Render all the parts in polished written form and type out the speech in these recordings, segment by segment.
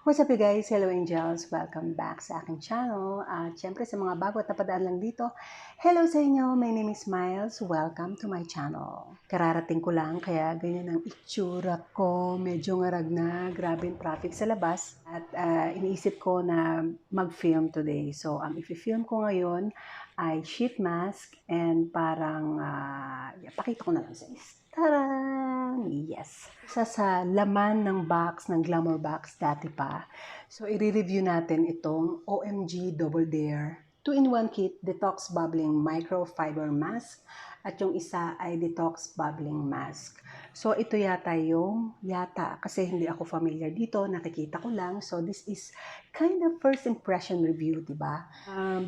What's up you guys? Hello angels! Welcome back sa aking channel. At syempre sa mga bago at napadaan lang dito, hello sa inyo! My name is Miles. Welcome to my channel. Kararating ko lang kaya ganyan ang itsura ko. Medyo ngarag na. Grabe yung traffic sa labas. At iniisip ko na mag-film today. So ang i-film ko ngayon ay sheet mask and parang pakita ko na lang sa inyo. Tarang! Yes! Isa sa laman ng box, ng Glamour box dati pa. So, i-review natin itong OMG Double Dare 2-in-1 Kit Detox Bubbling Microfiber Mask. At yung isa ay Detox Bubbling Mask. So, ito yata kasi hindi ako familiar dito, nakikita ko lang. So, this is kind of first impression review, diba?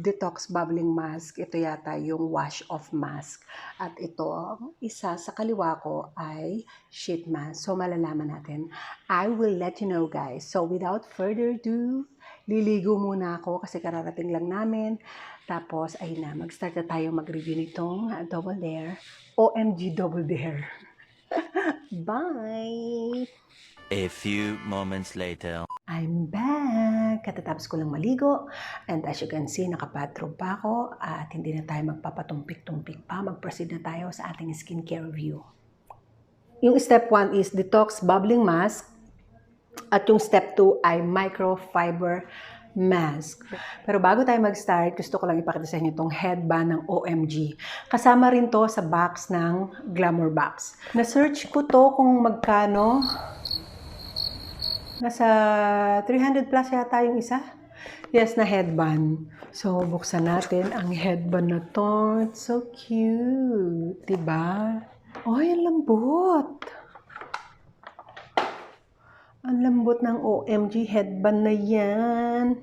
Detox Bubbling Mask, ito yata yung wash-off mask. At ito, isa sa kaliwa ko ay sheet mask. So, malalaman natin. I will let you know, guys. So, without further ado, liligo muna ako kasi kararating lang namin. Tapos, ayun na, mag-start na tayo mag-review nitong Double Dare. OMG Double Dare. Bye! A few moments later. I'm back! Katatapos ko lang maligo. And as you can see, nakabathrobe pa ako. At hindi na tayo magpapatumpik-tumpik pa. Mag-proceed na tayo sa ating skincare review. Yung step 1 is Detox Bubbling Mask. At yung step 2 ay Microfiber Mask. Pero bago tayo mag-start, gusto ko lang ipakita sa inyo itong headband ng OMG. Kasama rin to sa box ng Glamour box. Na-search ko to kung magkano. Nasa 300 plus yata yung isa. Yes, na headband. So, buksan natin ang headband na to. It's so cute. Diba? Oh, ang lambot. Ang lambot ng OMG headband na yan.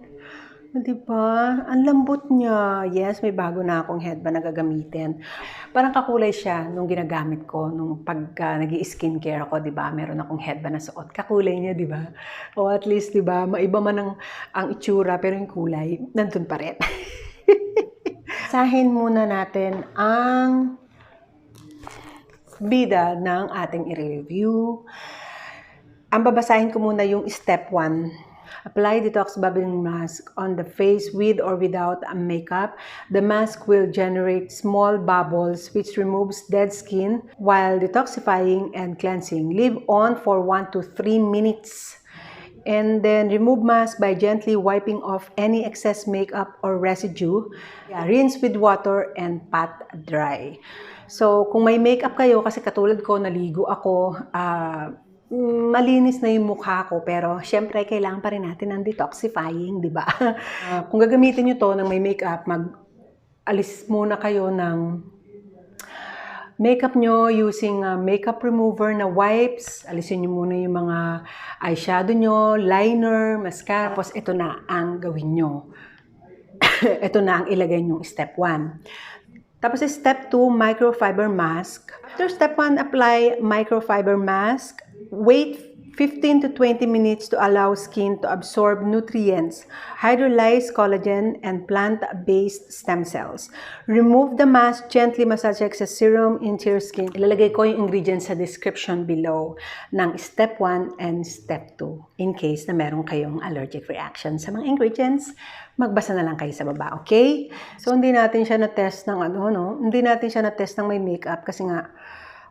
Diba? Ang lambot niya. Yes, may bago na akong headband na gagamitin. Parang kakulay siya nung ginagamit ko nung pagka nag-i-skincare ako, diba? Meron akong headband na suot. Kakulay niya, diba? O at least, diba? Maiba man ang itsura, pero yung kulay, nandun pa rin. Sahin muna natin ang bida ng ating i-review. Ang babasahin ko muna yung step 1. Apply Detox Bubbling Mask on the face with or without a makeup. The mask will generate small bubbles which removes dead skin while detoxifying and cleansing. Leave on for 1 to 3 minutes. And then remove mask by gently wiping off any excess makeup or residue. Rinse with water and pat dry. So, kung may makeup kayo, kasi katulad ko, naligo ako, malinis na yung mukha ko, pero syempre kailangan pa rin natin ng detoxifying, di ba? Kung gagamitin nyo to ng may makeup, mag-alis muna kayo ng makeup nyo using makeup remover na wipes. Alisin nyo muna yung mga eyeshadow nyo, liner, mascara. Tapos ito na ang gawin nyo. Ito na ang ilagay nyo step 1. Tapos step 2, microfiber mask. After step 1, apply microfiber mask. Wait 15 to 20 minutes to allow skin to absorb nutrients, hydrolyzed collagen, and plant-based stem cells. Remove the mask, gently massage excess serum into your skin. Ilalagay ko yung ingredients sa description below ng step 1 and step 2. In case na meron kayong allergic reaction sa mga ingredients, magbasa na lang kayo sa baba, okay? So, hindi natin siya na-test ng Hindi natin siya na-test ng may makeup kasi nga,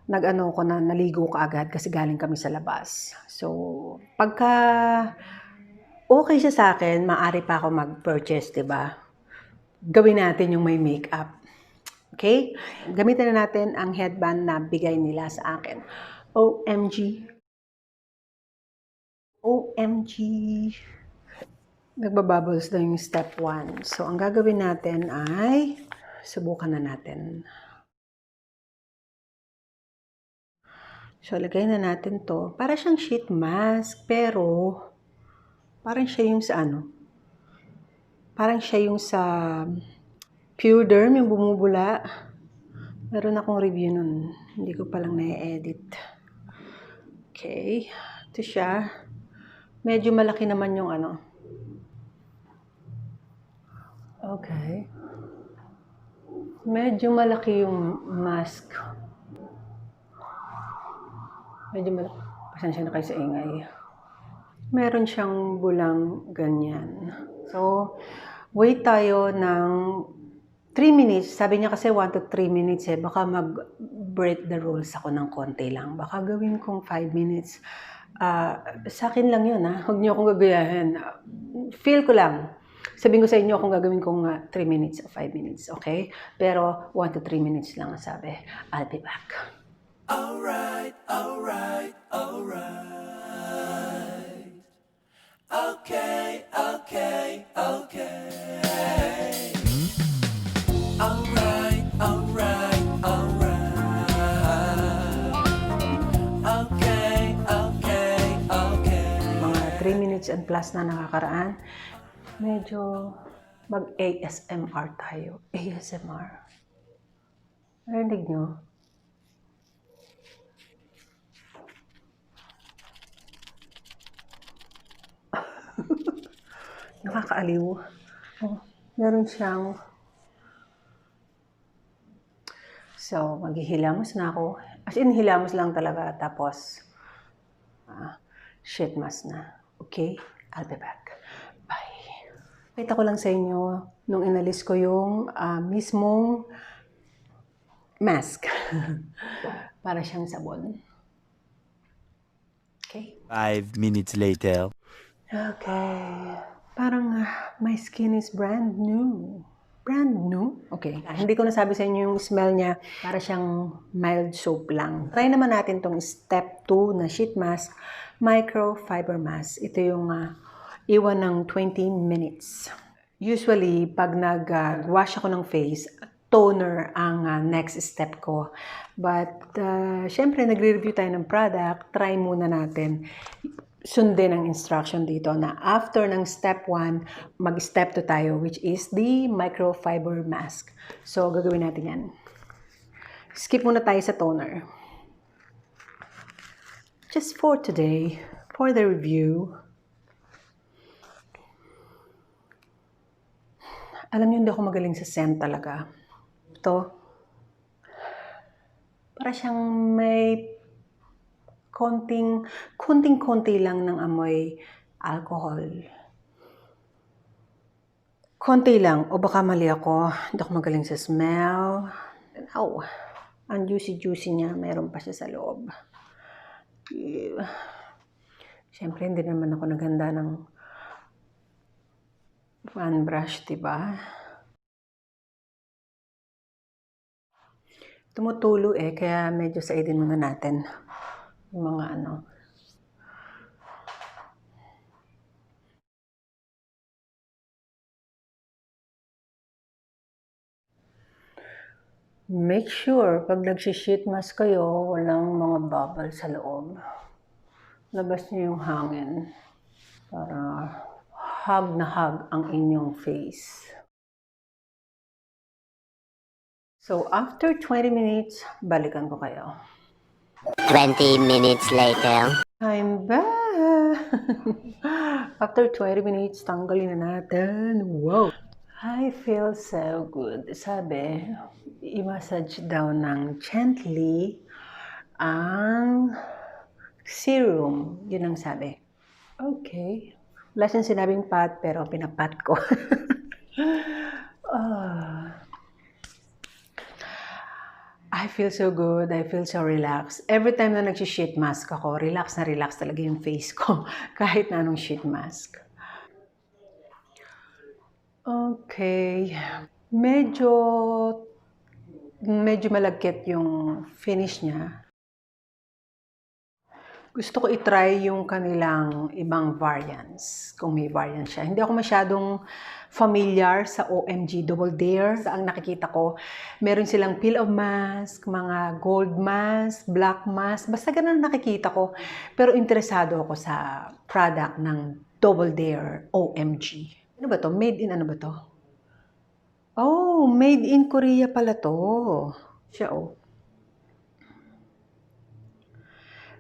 naligo ka agad kasi galing kami sa labas. So, pagka okay siya sa akin, maaari pa ako mag-purchase, diba? Gawin natin yung may makeup. Okay? Gamitin na natin ang headband na bigay nila sa akin. OMG. OMG. Nagbabubbles na yung step 1. So, ang gagawin natin ay subukan na natin. So, lagay na natin to. Para siyang sheet mask, pero parang siya yung sa Parang siya yung sa Pure Derm, yung bumubula. Meron akong review nun. Hindi ko palang na-edit. Okay. Ito siya. Medyo malaki naman yung Okay. Medyo malaki yung mask. Medyo malaki. Pasensya na kayo sa ingay. meron siyang bulang ganyan. So, wait tayo ng 3 minutes. Sabi niya kasi 1 to 3 minutes eh. Baka mag-break the rules ako ng konti lang. Baka gawin kong 5 minutes. Sa akin lang yun ha. Huwag niyo akong gagayahin. Feel ko lang. Sabihin ko sa inyo kung gagawin kong 3 minutes o 5 minutes, okay? Pero 1 to 3 minutes lang ang sabi. I'll be back. Alright. Okay. Alright. Okay. Mga 3 minutes and plus na nakakaraan. Medyo mag-ASMR tayo. ASMR. Narinig nyo? Nakakaaliw. Oh, meron siyang... So, maghihilamos na ako. As in, hilamos lang talaga. Tapos, sheet mask na. Okay? I'll be back. Bye. Kita ko lang sa inyo nung inalis ko yung mismong mask. Para siyang sabon. Okay? 5 minutes later. Okay. Parang my skin is brand new. Brand new? Okay. Hindi ko nasabi sa inyo yung smell niya. Para siyang mild soap lang. Try naman natin tong step 2 na sheet mask. Microfiber mask. Ito yung iwan ng 20 minutes. Usually, pag nag-wash ako ng face, toner ang next step ko. But, syempre, nagre-review tayo ng product. Try muna natin. Sundin ang instruction dito na after ng step 1, mag-step 2 tayo, which is the microfiber mask. So, gagawin natin yan. Skip muna tayo sa toner. Just for today, for the review. Alam niyo, hindi ako magaling sa scent talaga. Ito, para siyang may konting-konti lang ng amoy alcohol. Konti lang, o baka mali ako. Hindi ako magaling sa smell. Oh, ang juicy-juicy niya, mayroon pa siya sa loob. Siyempre, hindi naman ako naganda ng fan brush, diba? Tumutulo kaya medyo saidin muna natin yung mga Make sure, pag nag-sheet mask kayo, walang mga bubble sa loob. Labas niyo yung hangin para hug na hug ang inyong face. So, after 20 minutes, balikan ko kayo. 20 minutes later. I'm back! After 20 minutes, tanggalin na natin. Wow! I feel so good. Sabi, i-massage daw ng gently ang serum. Yun ang sabi. Okay. Wala siyang sinabing pat, pero pinapat ko. I feel so good. I feel so relaxed. Every time na nag-sheet mask ako, relax na relax talaga yung face ko. Kahit na anong sheet mask. Okay. Medyo malagkit yung finish niya. Gusto ko i-try yung kanilang ibang variants, kung may variants siya. Hindi ako masyadong familiar sa OMG DARE. Sa ang nakikita ko, meron silang peel of mask, mga gold mask, black mask, basta ganun nakikita ko. Pero interesado ako sa product ng DARE OMG. Ano ba to? Made in ano ba to? Oh, made in Korea pala to. Siya oh.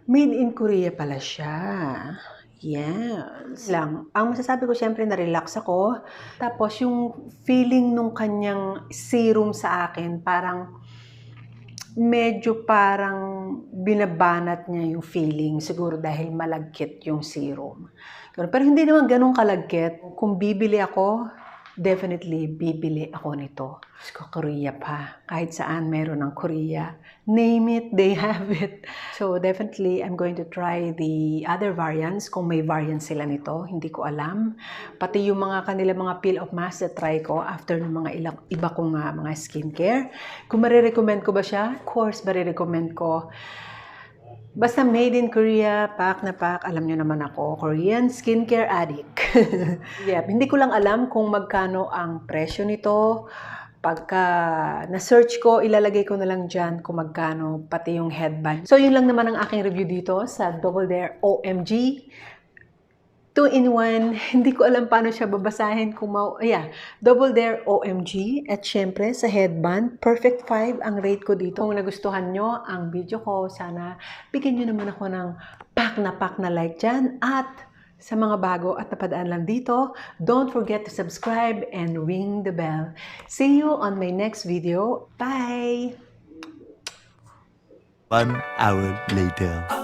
Made in Korea pala siya. Yes. Lang. Ang masasabi ko syempre na-relax ako. Tapos yung feeling nung kanyang serum sa akin, parang medyo parang binabanat niya yung feeling, siguro dahil malagkit yung serum. Pero hindi naman ganun kalagkit. Kung bibili ako, definitely bibili ako nito. Korea pa. Kahit saan meron ng Korea. Name it, they have it. So definitely, I'm going to try the other variants. Kung may variants sila nito, hindi ko alam. Pati yung kanila mga peel of mask na try ko after ng mga iba kong mga skincare. Kung marirecommend ko ba siya? Of course, marirecommend ko. Basta made in Korea, pack na pack, alam nyo naman ako, Korean skincare addict. Yep, hindi ko lang alam kung magkano ang presyo nito. Pagka na-search ko, ilalagay ko na lang dyan kung magkano, pati yung headband. So, yun lang naman ang aking review dito sa DARE OMG 2-in-1. Hindi ko alam paano siya babasahin kung DARE OMG. At syempre, sa headband, perfect 5 ang rate ko dito. Kung nagustuhan nyo ang video ko, sana bigyan nyo naman ako ng pack na like dyan. At sa mga bago at napadaan lang dito, don't forget to subscribe and ring the bell. See you on my next video. Bye! 1 hour later.